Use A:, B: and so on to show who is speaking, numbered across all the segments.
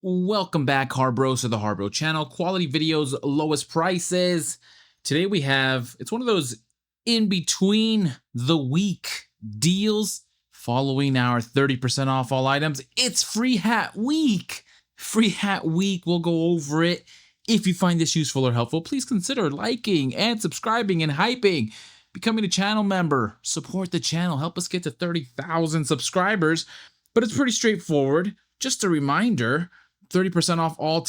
A: Welcome back, Harbro, to the Harbro channel. Quality videos, lowest prices. Today we have, it's one of those in between the week deals following our 30% off all items. It's free hat week. Free hat week. We'll go over it. If you find this useful or helpful, please consider liking and subscribing and hyping. Becoming a channel member. Support the channel. Help us get to 30,000 subscribers. But it's pretty straightforward. Just a reminder, 30% off all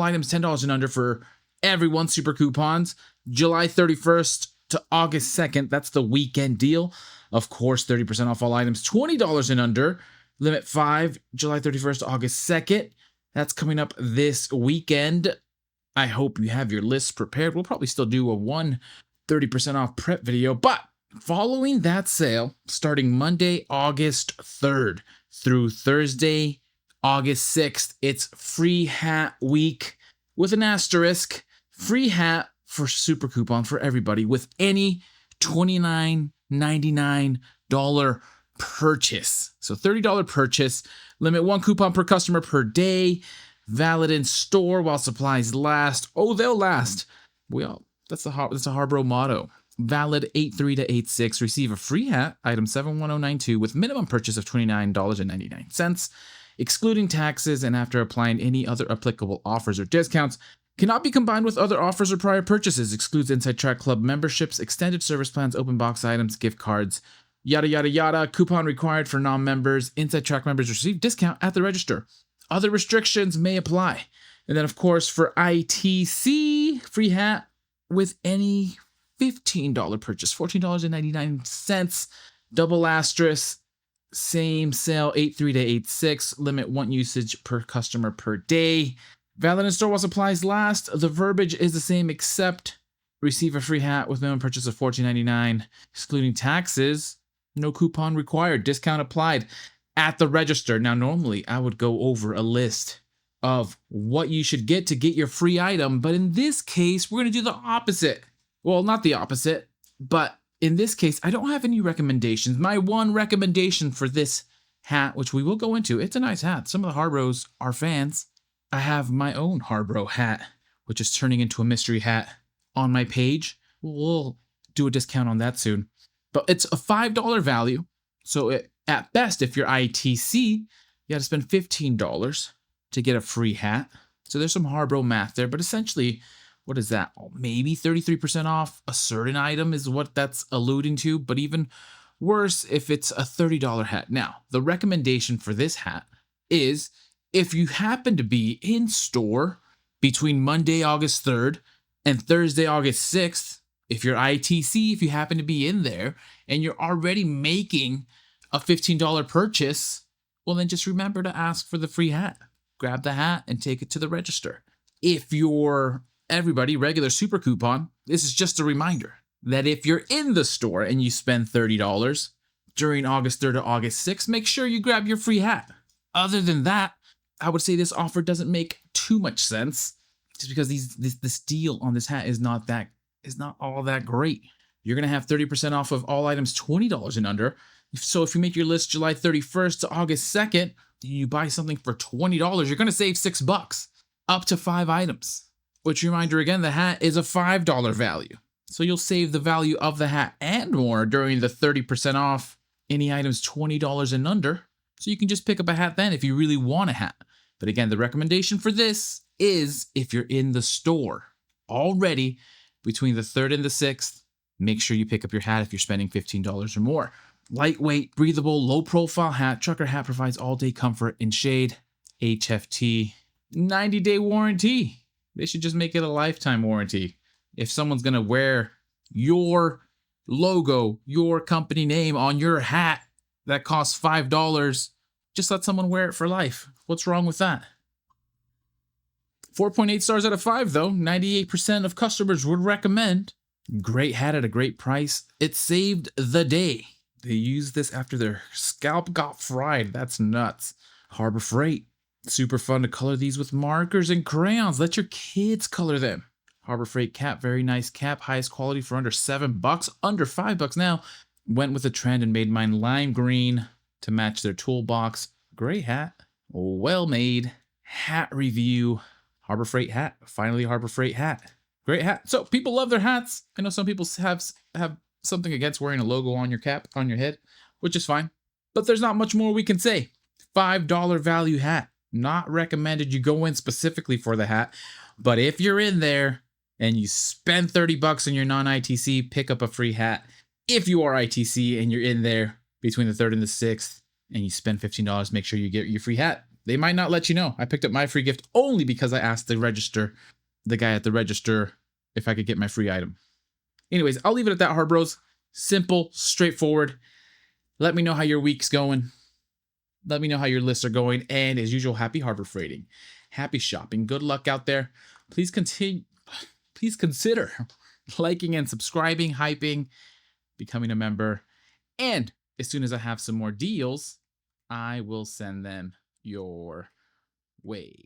A: items $10 and under for everyone. Super coupons. July 31st to August 2nd. That's the weekend deal. Of course, 30% off all items $20 and under. Limit 5, July 31st to August 2nd. That's coming up this weekend. I hope you have your lists prepared. We'll probably still do a 30% off prep video, but following that sale, starting Monday, August 3rd through Thursday, August 6th, it's free hat week with an asterisk. Free hat for super coupon for everybody with any $29.99 purchase. So $30 purchase, limit 1 coupon per customer per day, valid in store while supplies last. Oh, they'll last. That's a Harbro motto. Valid 8/3 to 8/6. Receive a free hat, item 71092, with minimum purchase of $29.99, excluding taxes, and after applying any other applicable offers or discounts. Cannot be combined with other offers or prior purchases. Excludes Inside Track Club memberships, extended service plans, open box items, gift cards, yada yada yada. Coupon required for non-members. Inside Track members receive discount at the register. Other restrictions may apply. And then, of course, for ITC, free hat with any $15 purchase, $14.99, double asterisk, same sale, 8/3 to 8/6, limit 1 usage per customer per day. Valid in store while supplies last. The verbiage is the same except receive a free hat with minimum purchase of $14.99, excluding taxes. No coupon required. Discount applied at the register. Now, normally I would go over a list of what you should get to get your free item, but in this case, we're going to do the opposite. Well, not the opposite, but in this case, I don't have any recommendations. My one recommendation for this hat, which we will go into, it's a nice hat. Some of the Harbros are fans. I have my own Harbro hat, which is turning into a mystery hat on my page. We'll do a discount on that soon. But it's a $5 value. So at best, if you're ITC, you got to spend $15 to get a free hat. So there's some Harbro math there, but essentially, what is that? Oh, maybe 33% off a certain item is what that's alluding to, but even worse if it's a $30 hat. Now, the recommendation for this hat is if you happen to be in store between Monday, August 3rd and Thursday, August 6th, if you're ITC, if you happen to be in there and you're already making a $15 purchase, well, then just remember to ask for the free hat. Grab the hat and take it to the register. If you're everybody regular super coupon, this is just a reminder that if you're in the store and you spend $30 during August 3rd to August 6th, make sure you grab your free hat. Other than that, I would say this offer doesn't make too much sense just because this deal on this hat is not all that great. You're going to have 30% off of all items $20 and under. So if you make your list July 31st to August 2nd, you buy something for $20, you're going to save $6 up to 5 items. Which, reminder again, the hat is a $5 value. So you'll save the value of the hat and more during the 30% off any items $20 and under. So you can just pick up a hat then if you really want a hat. But again, the recommendation for this is if you're in the store already between the 3rd and the 6th, make sure you pick up your hat if you're spending $15 or more. Lightweight, breathable, low-profile hat. Trucker hat provides all-day comfort and shade. HFT, 90-day warranty. They should just make it a lifetime warranty. If someone's going to wear your logo, your company name on your hat that costs $5, just let someone wear it for life. What's wrong with that? 4.8 stars out of 5, though. 98% of customers would recommend. Great hat at a great price. It saved the day. They used this after their scalp got fried. That's nuts. Harbor Freight. Super fun to color these with markers and crayons. Let your kids color them. Harbor Freight cap, very nice cap, highest quality for under $7, under $5 now. Went with the trend and made mine lime green to match their toolbox. Great hat, well made hat review. Harbor Freight hat. Finally, Harbor Freight hat. Great hat. So people love their hats. I know some people have something against wearing a logo on your cap, on your head, which is fine. But there's not much more we can say. $5 value hat. Not recommended you go in specifically for the hat. But if you're in there and you spend 30 bucks on your non-ITC, pick up a free hat. If you are ITC and you're in there between the 3rd and the 6th and you spend $15, make sure you get your free hat. They might not let you know. I picked up my free gift only because I asked the guy at the register, if I could get my free item. Anyways, I'll leave it at that, Harbros. Simple, straightforward. Let me know how your week's going. Let me know how your lists are going. And as usual, happy harbor freighting. Happy shopping. Good luck out there. Please consider liking and subscribing, hyping, becoming a member. And as soon as I have some more deals, I will send them your way.